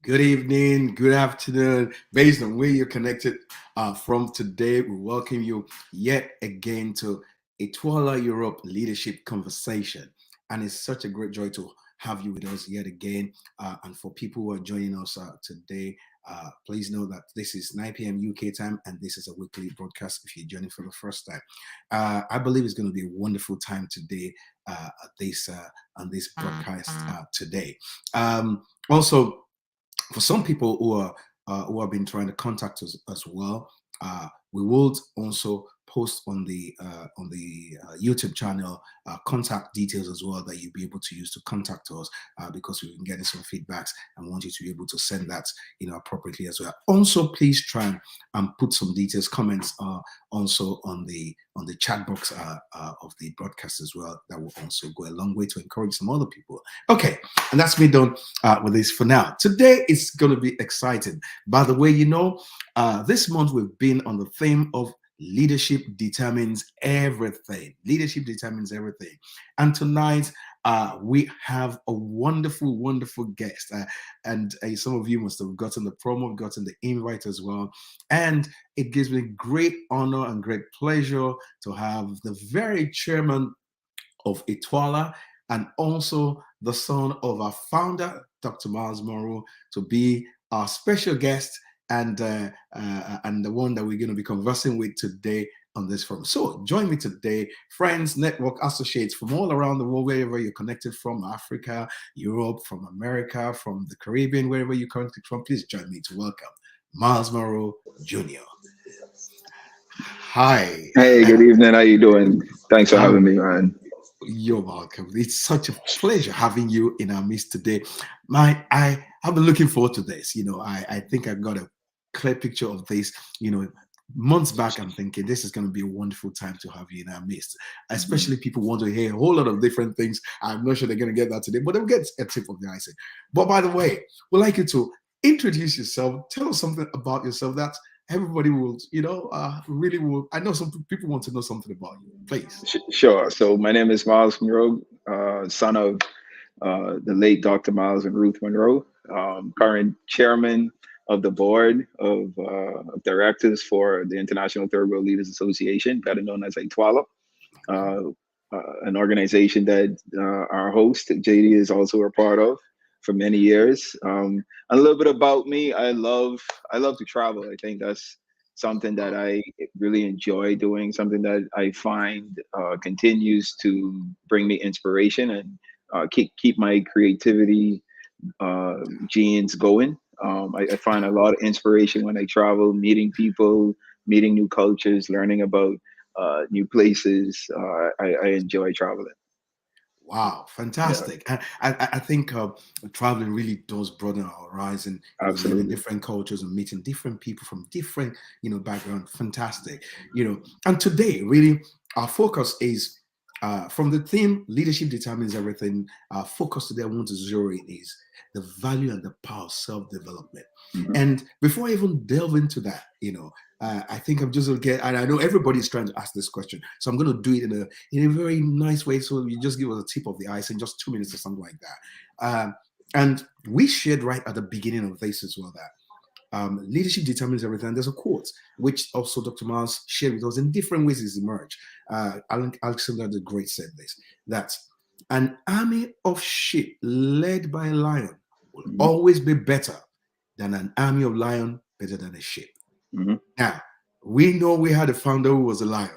Good evening, good afternoon, based on where you're connected from today. We welcome you yet again to ITWLA Europe Leadership Conversation. And it's such a great joy to have you with us yet again. And for people who are joining us today, please know that this is 9 p.m. UK time, and this is a weekly broadcast if you're joining for the first time. I believe it's going to be a wonderful time today on this broadcast today. Also, for some people who have been trying to contact us as well, we will also post on the YouTube channel contact details as well that you'll be able to use to contact us because we've been getting some feedbacks and want you to be able to send that appropriately as well. Also, please try and put some details, comments also on the chat box of the broadcast as well. That will also go a long way to encourage some other people. Okay, and that's me done with this for now. Today is going to be exciting. By the way, this month we've been on the theme of leadership determines everything. Leadership determines everything. And tonight we have a wonderful, wonderful guest. And some of you must have gotten the promo, gotten the invite as well. And it gives me great honor and great pleasure to have the very chairman of ITWLA and also the son of our founder, Dr. Miles Monroe, to be our special guest and the one that we're going to be conversing with today on this forum. So join me today, friends, network associates from all around the world, wherever you're connected from, Africa, Europe, from America, from the Caribbean, wherever you're connected from. Please join me to welcome Miles Monroe Jr. Hi. Hey, good evening. How you doing? Thanks for having me, man. You're welcome. It's such a pleasure having you in our midst today. I've been looking forward to this. I think I got a clear picture of this. Months back, I'm thinking this is going to be a wonderful time to have you in our midst. Especially people want to hear a whole lot of different things. I'm not sure they're going to get that today, but they'll get a tip of the ice. But by the way, we'd like you to introduce yourself. Tell us something about yourself that everybody will, really will. I know some people want to know something about you. Please. Sure. So my name is Miles Monroe, son of the late Dr. Miles and Ruth Monroe, current chairman of the board of directors for the International Third World Leaders Association, better known as ITWLA, an organization that our host, JD, is also a part of for many years. A little bit about me, I love to travel. I think that's something that I really enjoy doing, something that I find continues to bring me inspiration and keep my creativity genes going. I find a lot of inspiration when I travel, meeting people, meeting new cultures, learning about new places. I enjoy traveling. Wow, Yeah, fantastic. I think traveling really does broaden our horizon, learning absolutely. different cultures and meeting different people from different, background. Fantastic. And today, really, our focus is from the theme leadership determines everything. Our focus today, I want to zero in is the value and the power of self-development. Hmm. And before I even delve into that, I think I'm just gonna get, and I know everybody's trying to ask this question, so I'm going to do it in a very nice way. So you just give us a tip of the ice in just 2 minutes or something like that. And we shared right at the beginning of this as well that leadership determines everything. There's a quote which also Dr. Miles shared with us in different ways it's emerged. Alexander the Great said this, that an army of sheep led by a lion will Hmm. always be better than an army of lion better than a sheep. Hmm. Now, we know we had a founder who was a lion.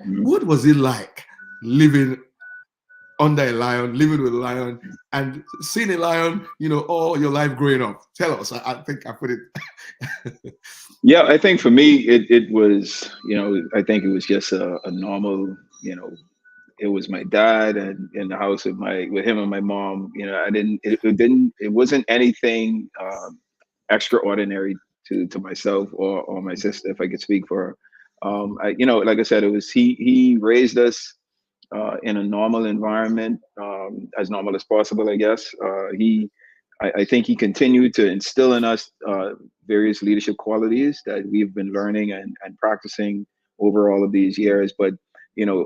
Hmm. What was it like living under a lion, living with a lion, and seeing a lion, all your life growing up? Tell us. I think I put it. Yeah, I think for me, it was, I think it was just a normal, it was my dad and in the house with him and my mom. I didn't, it wasn't anything extraordinary to myself or my sister, if I could speak for her. Like I said, it was he raised us in a normal environment, as normal as possible, I guess. I think he continued to instill in us various leadership qualities that we've been learning and practicing over all of these years. But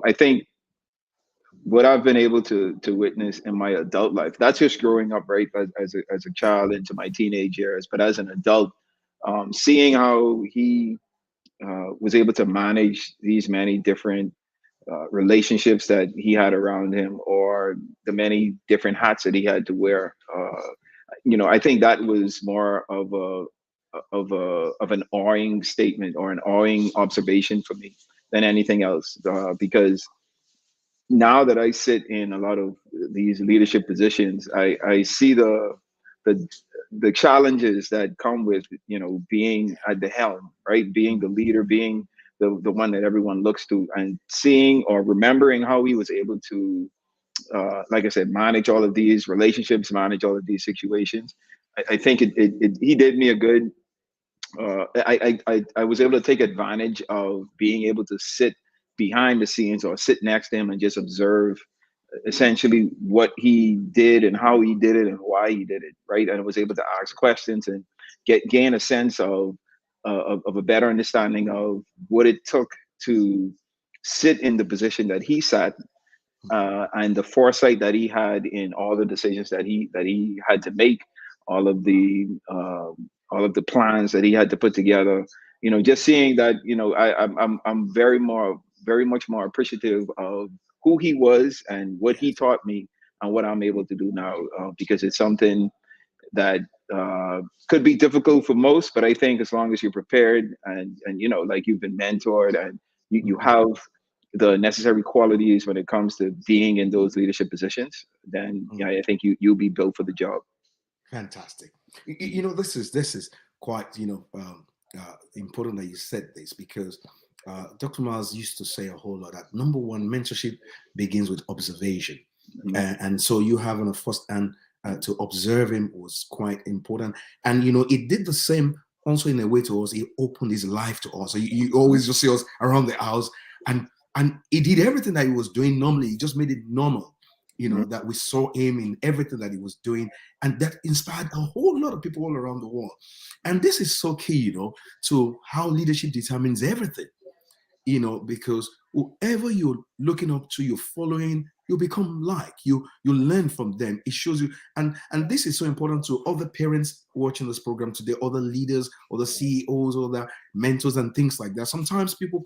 I think what I've been able to witness in my adult life, that's just growing up, right, as a child into my teenage years, but as an adult, seeing how he was able to manage these many different relationships that he had around him, or the many different hats that he had to wear. I think that was more of an awing statement or an awing observation for me than anything else, because now that I sit in a lot of these leadership positions, I see the the challenges that come with being at the helm, right? Being the leader, being the one that everyone looks to, and seeing or remembering how he was able to, like I said, manage all of these relationships, manage all of these situations. I think he did me a good. I was able to take advantage of being able to sit behind the scenes or sit next to him and just observe essentially what he did and how he did it and why he did it, right? And I was able to ask questions and gain a sense of a better understanding of what it took to sit in the position that he sat, and the foresight that he had in all the decisions that he had to make, all of the all of the plans that he had to put together. Just seeing that, I'm very much more appreciative of who he was and what he Yes. taught me and what I'm able to do now, because it's something that could be difficult for most, but I think as long as you're prepared and like you've been mentored and you Mhm. have the necessary qualities when it comes to being in those leadership positions, then Mm. yeah, I think you'll be built for the job. Fantastic. This is quite important that you said this, because Dr. Miles used to say a whole lot that number one, mentorship begins with observation, Mhm. and so you having a first hand to observe him was quite important. And it did the same also in a way to us. He opened his life to us. So you always just see us around the house, and he did everything that he was doing normally. He just made it normal. Mhm. That we saw him in everything that he was doing, and that inspired a whole lot of people all around the world. And this is so key, to how leadership determines everything, because whoever you're looking up to, you're following, you become like you learn from them. It shows you, and this is so important to other parents watching this program today, other leaders, other CEOs, other mentors, and things like that. Sometimes people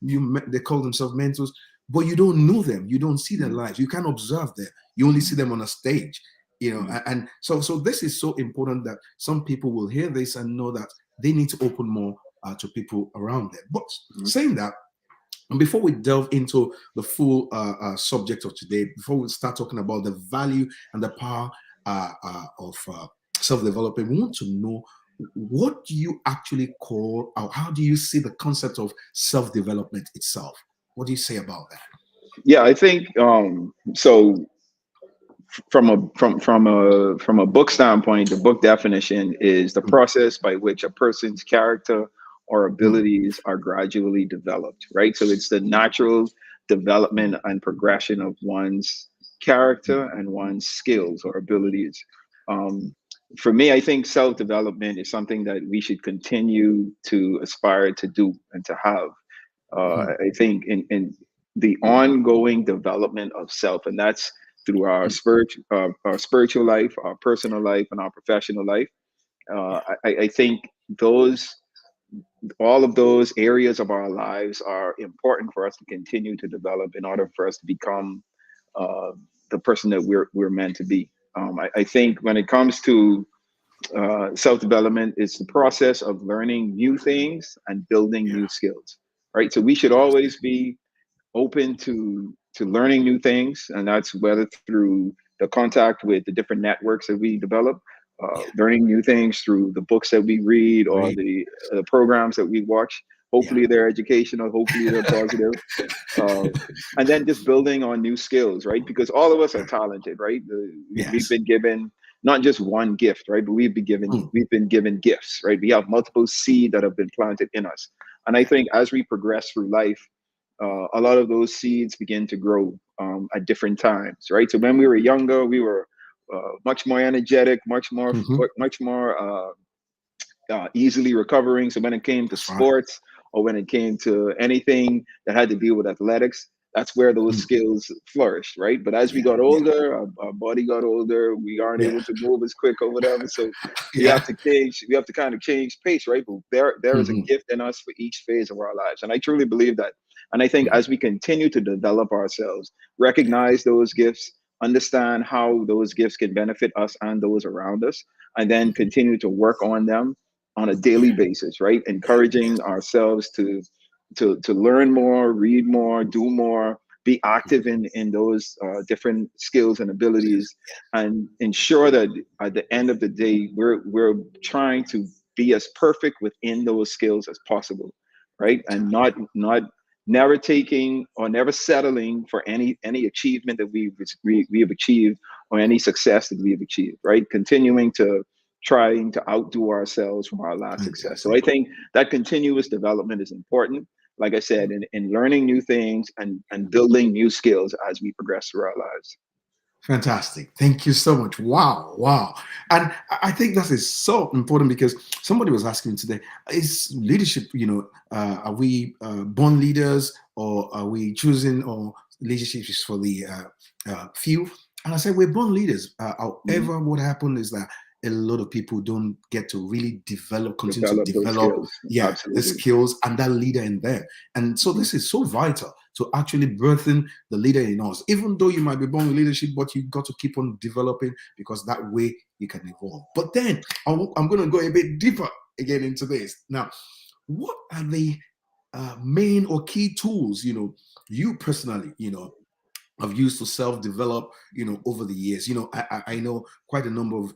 they call themselves mentors, but you don't know them, you don't see their Mhm. lives, you can't observe them, you only see them on a stage. Mhm. And so this is so important that some people will hear this and know that they need to open more to people around them. But Mhm. saying that, and before we delve into the full subject of today, before we start talking about the value and the power of self-development, we want to know, what do you actually call, or how do you see the concept of self-development itself? What do you say about that? Yeah, I think so. From a book standpoint, the book definition is the Mm, process by which a person's character or mm, abilities are gradually developed, right? So it's the natural development mm, and progression of one's character mm, and one's skills or abilities. Um, for me, I think self development is something that we should continue to aspire to do and to have. mm, I think in the ongoing development of self, and that's through our spiritual life, our personal life, and our professional life. yeah, I think those all of those areas of our lives are important for us to continue to develop in order for us to become uh, the person that we're meant to be. I think when it comes to self development, it's the process of learning new things and building yeah, new skills, right? So we should fantastic. always be open to learning new things, and that's whether through the contact with the different networks that we develop, Yeah, learning new things through the books that we read or great. the programs that we watch. Yeah. Hopefully they're educational, hopefully they're positive, uh, and then just building on new skills, right? Because all of us are talented, right? We've Yes. been given not just one gift, right? But Mm, we've been given gifts, right? We have multiple seed that have been planted in us, and I yeah. think as we progress through life, a lot of those seeds begin to grow at different times, right? So when we were younger, we were much more energetic, Hmm. much more easily recovering. So when it came to That's right. sports or when it came to anything that had to deal with athletics, that's where those Mm. skills flourished, right? But as we Yeah, got yeah, older, our body got older, we aren't yeah, able to move as quick or whatever. So we have yeah. to change, we have to kind of change pace, right? But there is a Hmm. gift in us for each phase of our lives. And I truly believe that. And I think Yeah, as we continue to develop ourselves, yeah. recognize those gifts, understand how those gifts can benefit us and those around us, and then Hmm. continue to work on them on a daily Yeah, basis, right? yeah, yeah. Encouraging ourselves to learn more, read more, do more, be active in those different skills and abilities, and ensure that at the end of the day we're trying to be as perfect within those skills as possible, right? And not never taking or never settling for any achievement that we have achieved, or any success that we have achieved, right? Continuing to trying to outdo ourselves from our last success. So Fantastic. I think that continuous development is important, like I said, in learning new things and building new skills as we progress through our lives. Fantastic. Thank you so much. Wow. Wow. And I think that is so important because somebody was asking me today, is leadership, are we born leaders or are we choosing or leadership is for the few? And I said, we're born leaders. Mhm. However, what happened is that a lot of people don't get to really develop, continue to Develop those develop, skills. yeah, the Absolutely. skills and that leader in them. And so Mhm. this is so vital to actually birthing the leader in us. Even though you might be born with leadership, but you got to keep on developing because that way you can evolve. But then I'm going to go a bit deeper again into this. Now, what are the main or key tools, you personally, have used to self-develop, over the years? I know quite a number of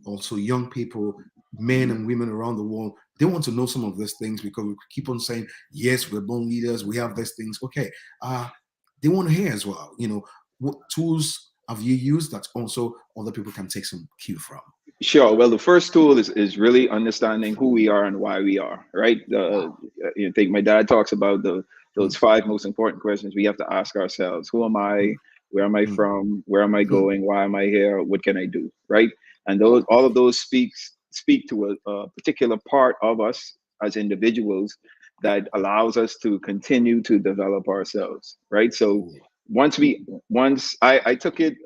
also young people, men Mhm. and women around the world. They want to know some of these things because we keep on saying, yes, we're born leaders, we have these things. Okay, they want to hear as well. What tools have you used that also other people can take some cue from? Sure. Well, the first tool is really understanding who we are and why we are, right? Wow. You think my dad talks about those Mm, five most important questions we have to ask ourselves: Who am mm, I? Where am I mm, from? Where am I mm. going? Why am I here? What can I do? Right? And those, Wow. all of those speak to a particular part of us as individuals Yeah. that allows us to continue to develop ourselves, right? So Cool. once I took it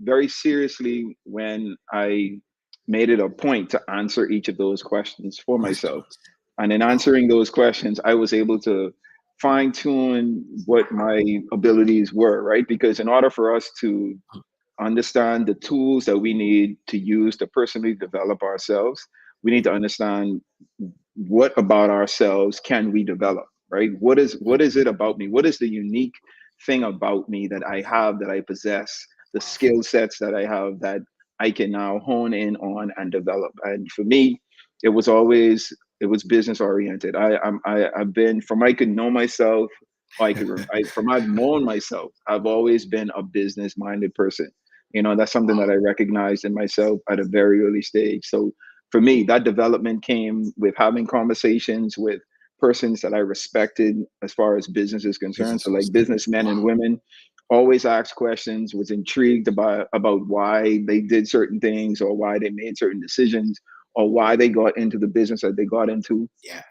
very seriously when I made it a point to answer each of those questions for myself. Questions. And in Wow. answering those questions, I was able to fine tune what my abilities were, right? Because in order for us to understand the tools that we need to use to personally develop ourselves, we need to understand what about ourselves can we develop, right? What is it about me? What is the unique thing about me that I have, that I possess, the Wow. skill sets that I have that I can now hone in on and develop? And for me, it was business oriented. I've been, from I could know myself, from I've known myself, I've always been a business minded person. That's something that I recognized in myself at a very early stage. So for me, that development came with having conversations with persons that I respected as far as business is concerned. Business So like concerned. businessmen and Wow. women, always asked questions, was intrigued about why they did certain things, or why they made certain decisions, or why they got into the business that they got into. Yeah.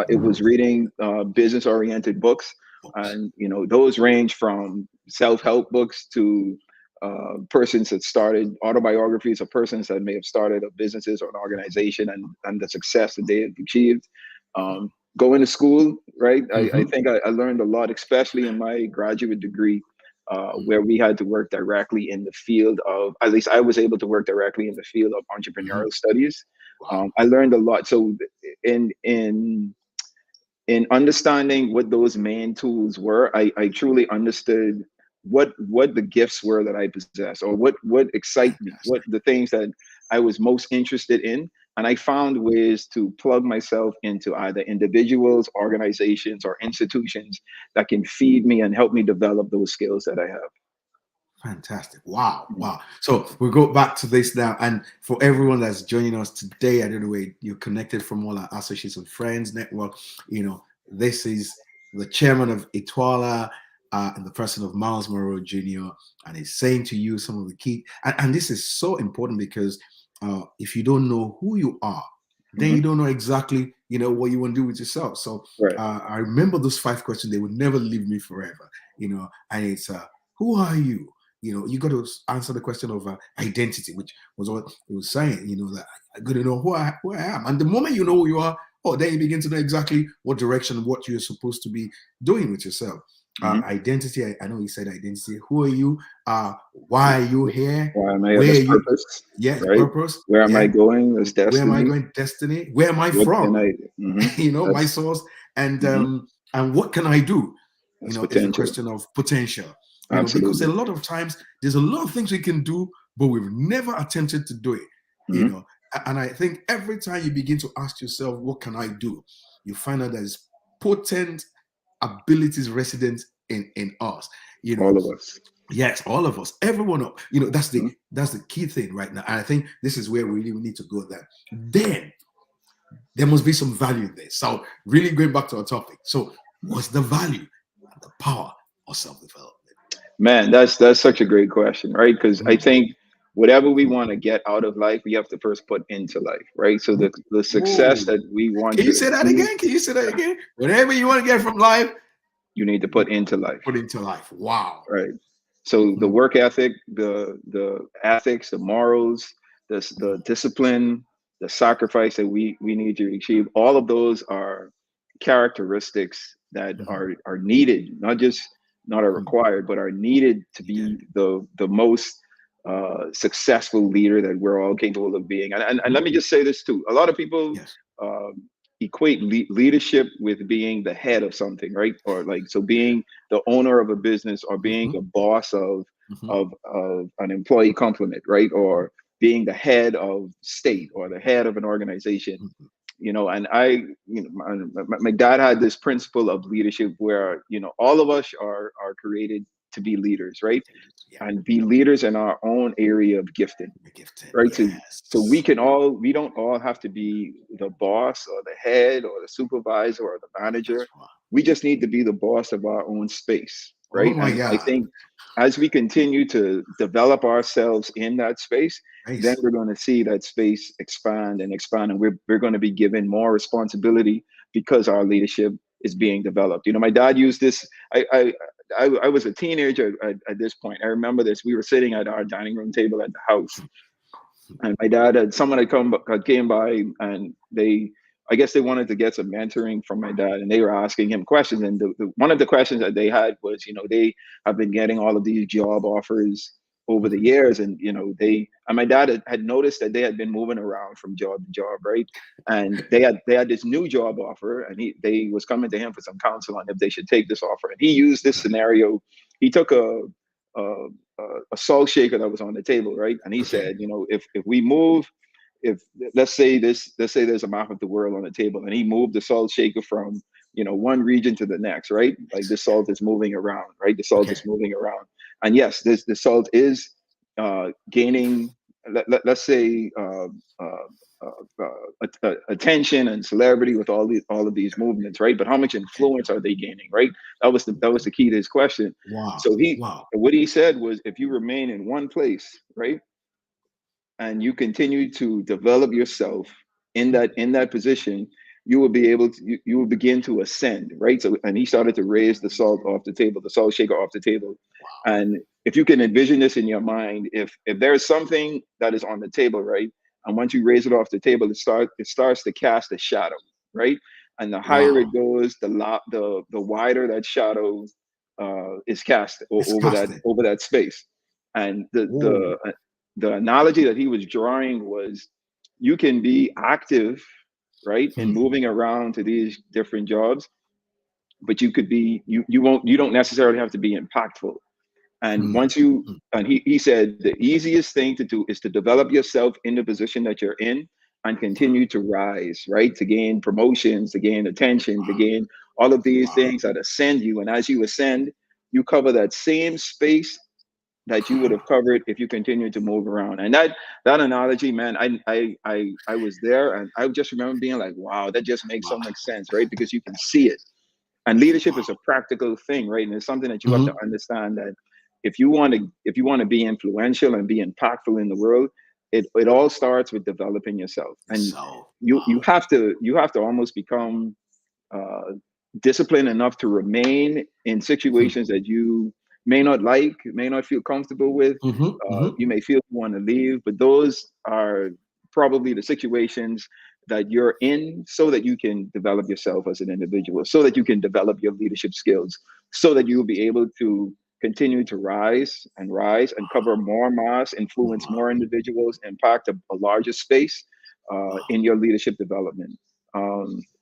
It was reading business oriented books, Books. and those range from self help books to persons that started autobiographies of persons that may have started a businesses or an organization, and the success that they have achieved. Going to school, right? I Mm-hmm. think I learned a lot, especially in my graduate degree, where we had to work directly in the field of, at least I was able to work directly in the field of Mm-hmm. entrepreneurial studies. Wow. I learned a lot. So in in in understanding what those main tools were, I truly understood what the gifts were that I possess, or what excite me, what Fantastic. the things that I was most interested in. And I found ways to plug myself into either individuals, organizations, or institutions that can feed me and help me develop those skills that I have. Fantastic. Wow. Wow. So we'll go back to this now. And for everyone that's joining us today, I don't know where you're connected from, all our associates and friends network. This is the chairman of ITWLA, in the person of Miles Monroe Jr. And he's saying to you some of the key, and this is so important because if you don't know who you are, then Mhm. you don't know exactly what you want to do with yourself. So Right. I remember those 5 questions. They would never leave me forever. And it's who are you? You got to answer the question of identity, which was what he was saying. That I got to know who I am. And the moment you know who you are, then you begin to know exactly what direction, what you're supposed to be doing with yourself. Hmm. Identity. I know you said identity. Who are you? Why are you here? Why am I on Where this are you? purpose? Yeah, Right. purpose. Where am I Yeah. going? This Where am I destiny. going? Destiny. Where am I What can from? I? Hmm. My That's source, and hmm what can I do? that's Is the potential. question of potential. Because a Absolutely. lot of times there's a lot of things we can do, but we've never attempted to do it. Hmm. And I think every time you begin to ask yourself, what can I do? You find out there's potent abilities resident in us. You know, All of us. yes, all of us, everyone up. That's the Mhm. that's the key thing right now. And I think this is where we really need to go there. Then there must be some value there. So really going back to our topic. So what's the value and the power of self-development? Man, that's such a great question, right? Because I Mm. think whatever we want to get out of life, we have to first put into life, right? So the success Whoa. that we want Can you to say that achieve, again? Can you say that again? Whatever you want to get from life, you need to put into life, put into life. Wow. right? So the Mhm, work ethic, the ethics, the morals, the mhm, discipline, the sacrifice that we need to achieve, all of those are characteristics that mhm, are needed, not are mhm. required, but are needed to Needed. be the most successful leader that we're all capable of being. And Mhm. let me just say this too: a lot of people Yes. um, equate leadership with being the head of something, right? Or like so being the owner of a business or being Mhm, the boss mhm, of an employee complement, right? Or being the head of state or the head of an organization. mhm. And my dad had this principle of leadership where all of us are created to be leaders, right? Yeah. And be leaders in our own area of gifting, You're gifted. right? So Yes. we don't all have to be the boss or the head or the supervisor or the That's manager. right. We just need to be the boss of our own space, Oh right? my And I God. think as we continue to develop ourselves in that space, then Nice. we're going to see that space expand and expand, and we're going to be given more responsibility because our leadership is being developed. My dad used this. I was a teenager at this point. I remember this. We were sitting at our dining room table at the house, and my dad had someone had came by, and I guess they wanted to get some mentoring from my dad, and they were asking him questions. And one of the questions that they had was, they have been getting all of these job offers over the Mhm. years, and my dad had noticed that they had been moving around from job to job, right? And they had this new job offer, and they was coming to him for some counsel on if they should take this offer. And he used this scenario. He took a a salt shaker that was on the table, right? And he Okay. said, if we move, if let's say there's a map of the world on the table, and he moved the salt shaker from one region to the next, right? Like the Yeah. salt is moving around, right? The salt Okay. is moving around, and yes, the salt is gaining. Let's say attention and celebrity with all of these movements, right? But how much Okay. influence are they gaining, right? That was the key to his question. Wow. So Wow. what he said was, if you remain in one place, right, and you continue to develop yourself in that position, you will be able to you will begin to ascend, right? So, and he started to raise the salt off the table, the salt shaker off the table. And if you can envision this in your mind, if there's something that is on the table, right, and once you raise it off the table, it starts to cast a shadow, right? And the higher Wow. it goes, the wider that shadow is cast It's over that casted. space. And Oh. the analogy that he was drawing was, you can be active, right, in Hmm. moving around to these different jobs, but you don't necessarily have to be impactful. And Hmm. once you Hmm. and he said the easiest thing to do is to develop yourself in the position that you're in and continue to rise, right? To gain promotions, to gain attention, to gain all of these Wow. things that ascend you. And as you ascend, you cover that same space that you would have covered if you continued to move around. And that analogy, man, I was there, and I just remember being like, wow, that just makes so Wow. much sense, right? Because you can see it. And leadership Wow. is a practical thing, right? And it's something that you have to Hmm. understand, that if you want to be influential and be impactful in the world, it all starts with developing yourself, and So you wow. have to almost become uh, disciplined enough to remain in Hmm. situations that you may not like, may not feel comfortable with. Hmm. Hmm. You may feel you want to leave, but those are probably the situations that you're in so that you can develop yourself as an individual, so that you can develop your leadership skills, so that you will be able to continue to rise and cover more mass, influence Wow. more individuals, impact a larger space Wow. in your leadership development.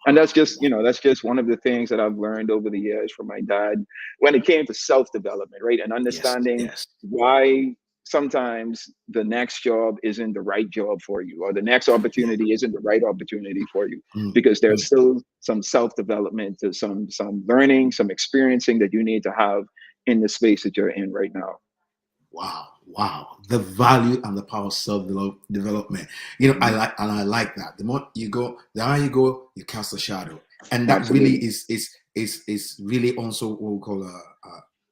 And that's just, that's just one of the things that I've learned over the years from my dad when it came to self development, right? And Yes. understanding Yes. why sometimes the next job isn't the right job for you, or the next Yeah. opportunity isn't the right opportunity for you, Mm, because there's mm. still some self development, some learning, some experiencing that you need to have in the space that you're in right now. Wow, wow. The value and the power of self-development. I Mhm. like that. The more you go, the higher you go, you cast a shadow. And that really Absolutely. is really also what we call a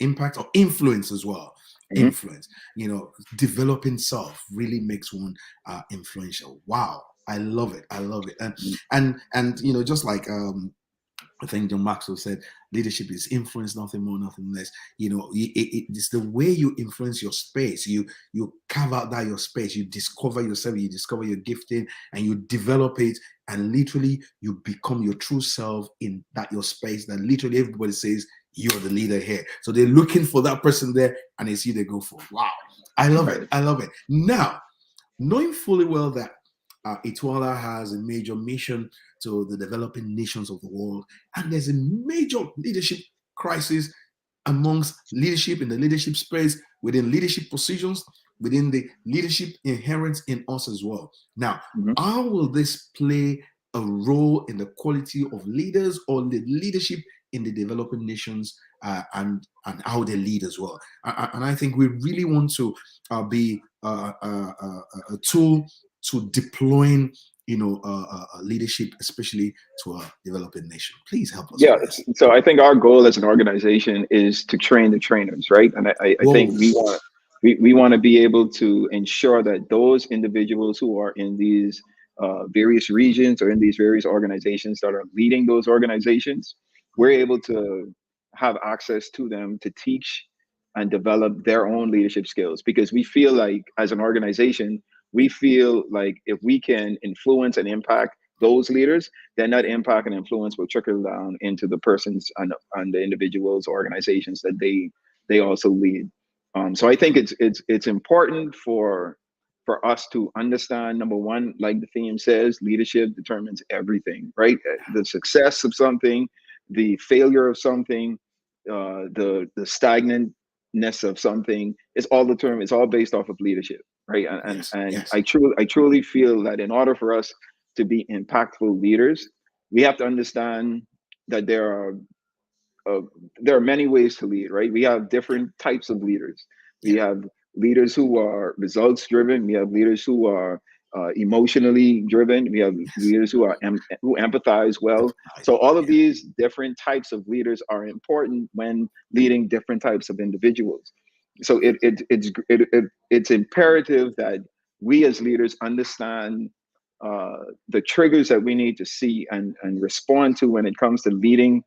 impact or influence as well. Hmm. Influence. Developing self really makes one influential. Wow. I love it. I love it. And just like I think John Maxwell said, leadership is influence, nothing more, nothing less. It's the way you influence your space. You carve out that your space. You discover yourself. You discover your gifting, and you develop it. And literally, you become your true self in that your space. That literally everybody says you're the leader here. So they're looking for that person there, and it's you they go for. Wow, I love it. Right. I love it. Now, knowing fully well that ITWLA has a major mission to the developing nations of the world, and there's a major leadership crisis amongst leadership in the leadership space, within leadership positions, within the leadership inherent in us as well. Now, Hmm. how will this play a role in the quality of leaders or the leadership in the developing nations and how they lead as well? And I think we really want to be a tool to deploying leadership, especially to a developing nation. Please help us Yeah. with this. So I think our goal as an organization is to train the trainers, right? And I think Whoa. we want to be able to ensure that those individuals who are in these various regions or in these various organizations that are leading those organizations, we're able to have access to them to teach and develop their own leadership skills, because we feel like as an organization, we feel like if we can influence and impact those leaders, then that impact and influence will trickle down into the persons and the individuals, organizations that they also lead. So I think it's important for us to understand, number one, like the theme says, leadership determines everything, right? The success of something, the failure of something, the stagnantness of something, it's all based off of leadership, right? Yes, And yes. I truly feel that in order for us to be impactful leaders, we have to understand that uh, there are many ways to lead, right? We have different types of leaders. We Yeah. have leaders who are results driven. We have leaders who are emotionally driven. We have Yes. leaders who are who empathize well. Empathize. So all of Yeah. these different types of leaders are important when leading different types of individuals. So it's imperative that we as leaders understand the triggers that we need to see and respond to when it comes to leading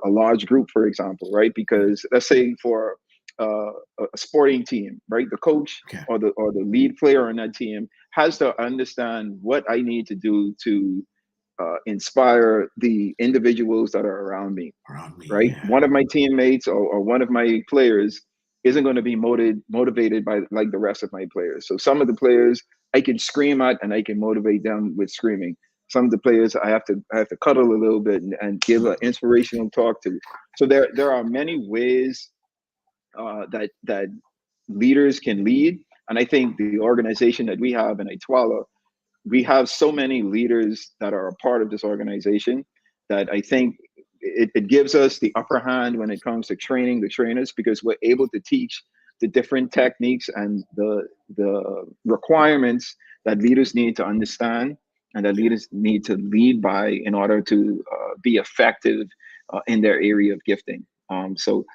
a large group, for example, right? Because let's say for a sporting team, right, the coach Okay. or the lead player on that team has to understand what I need to do to inspire the individuals that are around me, Around me. right? Yeah. One of my teammates or one of my players isn't going to be motivated by like the rest of my players. So some of the players I can scream at and I can motivate them with screaming. Some of the players I have to cuddle a little bit and A give an little bit. inspirational talk to. So there are many ways that leaders can lead, and I think the organization that we have in Itwala, we have so many leaders that are a part of this organization that I think it gives us the upper hand when it comes to training the trainers, because we're able to teach the different techniques and the requirements that leaders need to understand and that leaders need to lead by in order to be effective in their area of gifting. So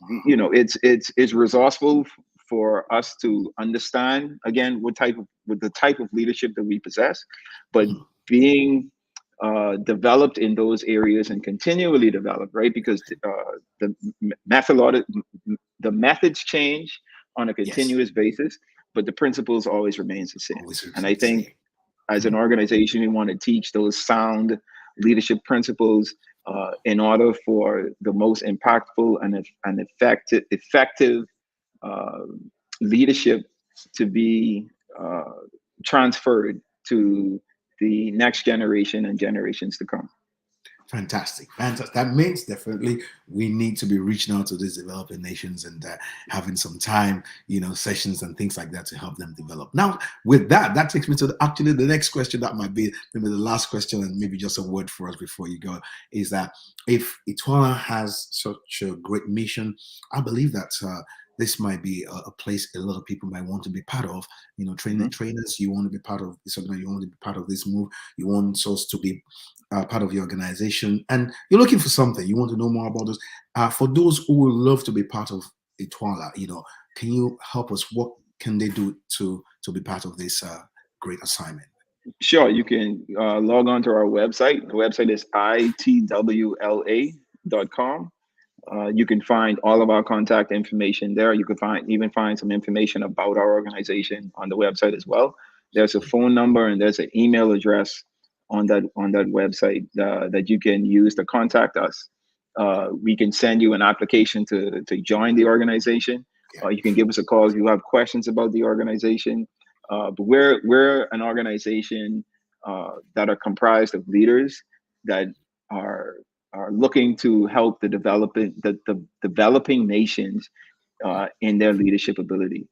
Wow. it's resourceful for us to understand again with the type of leadership that we possess, but being developed in those areas and continually developed, right? Because the the methods change on a Yes. continuous basis, but the principles always remains the same. Always And I the think same. as an organization, we want to teach those sound leadership principles in order for the most impactful and effective uh, leadership to be transferred to the next generation and generations to come. Fantastic. Fantastic. That means definitely we need to be reaching out to these developing nations and having some time, sessions and things like that to help them develop. Now, with that takes me to actually the next question that might be maybe the last question and maybe just a word for us before you go is that if ITWLA has such a great mission, I believe that this might be a place a lot of people might want to be part of. Trainers, you want to be part of this, you want to be part of this move. You want us to be part of your organization, and you're looking for something. You want to know more about this. For those who would love to be part of ITWLA, can you help us? What can they do to be part of this great assignment? Sure, you can log on to our website. The website is ITWLA.com. You can find all of our contact information there. You can even find some information about our organization on the website as well. There's a phone number and there's an email address on that website that you can use to contact us. We can send you an application to join the organization. You can give us a call if you have questions about the organization. But we're an organization that are comprised of leaders that are looking to help the developing nations in their leadership ability.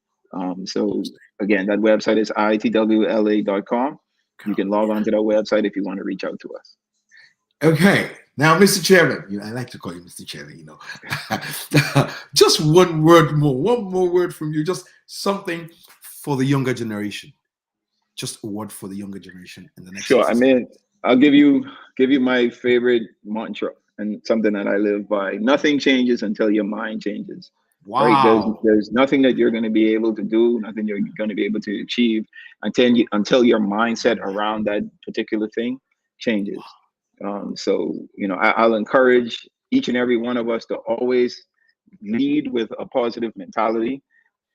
So again, that website is ITWLA.com. You can log on to that website if you want to reach out to us. Okay. Now, Mr. Chairman, I like to call you Mr. Chairman, just one more word from you, just something for the younger generation. Just a word for the younger generation in the next. Sure. I mean, I'll give you my favorite mantra and something that I live by. Nothing changes until your mind changes. Wow. Right? There's nothing that you're going to be able to do, nothing you're going to be able to achieve until your mindset around that particular thing changes. So, I'll encourage each and every one of us to always lead with a positive mentality.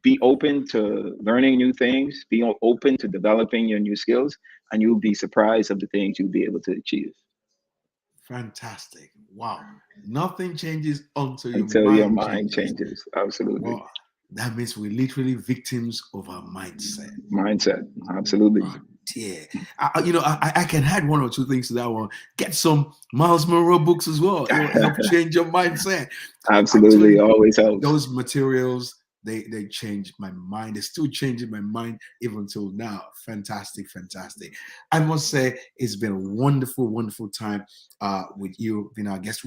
Be open to learning new things. Be open to developing your new skills, and you'll be surprised of the things you'll be able to achieve. Fantastic. Wow. Nothing changes until your mind changes. Absolutely. Wow. That means we're literally victims of our mindset. Absolutely. Oh, dear. I can add one or two things to that one. Get some Miles Monroe books as well. It will help change your mindset. Absolutely. Actually, always helps. Those materials, they changed my mind. They're still changing my mind even till now. Fantastic. I must say it's been a wonderful time with you being our guest.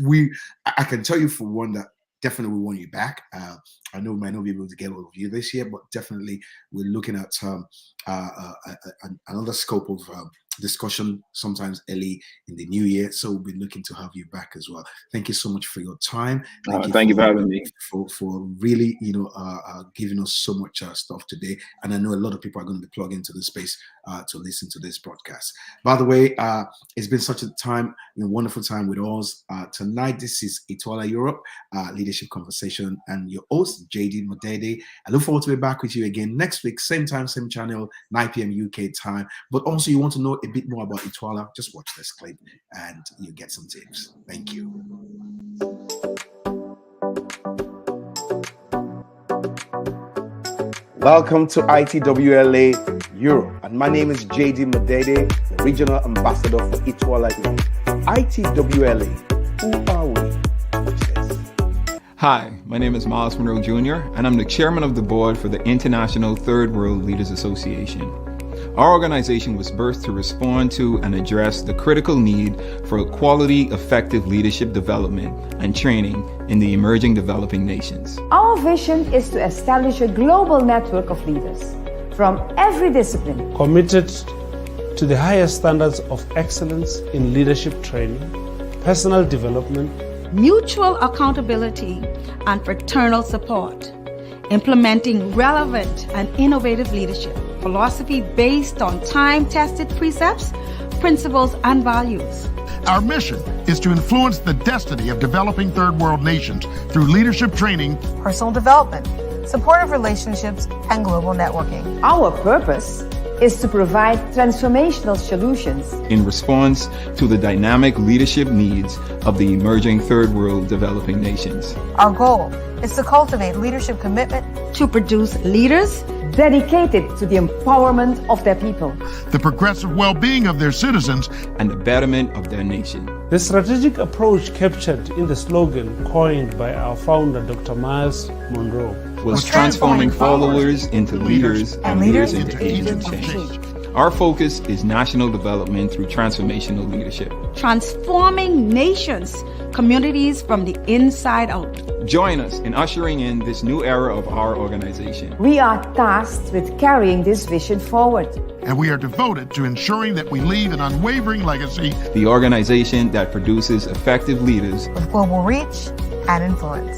I can tell you for one that definitely we want you back. I know we might not be able to get all of you this year, but definitely we're looking at another scope of discussion sometimes early in the new year. So we'll be looking to have you back as well. Thank you so much for your time. Thank you for having me. For really, giving us so much stuff today. And I know a lot of people are going to be plugged into this space to listen to this broadcast. By the way, it's been such a wonderful time with us. Tonight, this is ITWLA Europe Leadership Conversation and your host, JD Modede. I look forward to be back with you again next week, same time, same channel, 9 p.m. UK time. But also you want to know a bit more about ITWLA, just watch this clip and you get some tips. Thank you. Welcome to ITWLA Europe, and my name is JD Modede, the Regional Ambassador for ITWLA Europe. ITWLA, who are we? Hi, my name is Miles Monroe Jr., and I'm the chairman of the board for the International Third World Leaders Association. Our organization was birthed to respond to and address the critical need for quality, effective leadership development and training in the emerging developing nations. Our vision is to establish a global network of leaders from every discipline, committed to the highest standards of excellence in leadership training, personal development, mutual accountability, and fraternal support, implementing relevant and innovative leadership, philosophy based on time-tested precepts, principles, and values. Our mission is to influence the destiny of developing third world nations through leadership training, personal development, supportive relationships, and global networking. Our purpose is to provide transformational solutions in response to the dynamic leadership needs of the emerging third world developing nations. Our goal is to cultivate leadership commitment to produce leaders dedicated to the empowerment of their people, the progressive well-being of their citizens, and the betterment of their nation. The strategic approach captured in the slogan coined by our founder, Dr. Miles Monroe, was transforming followers into leaders and leaders into agents of change. Our focus is national development through transformational leadership, transforming nations, communities from the inside out. Join us in ushering in this new era of our organization. We are tasked with carrying this vision forward. And we are devoted to ensuring that we leave an unwavering legacy. The organization that produces effective leaders with global reach and influence.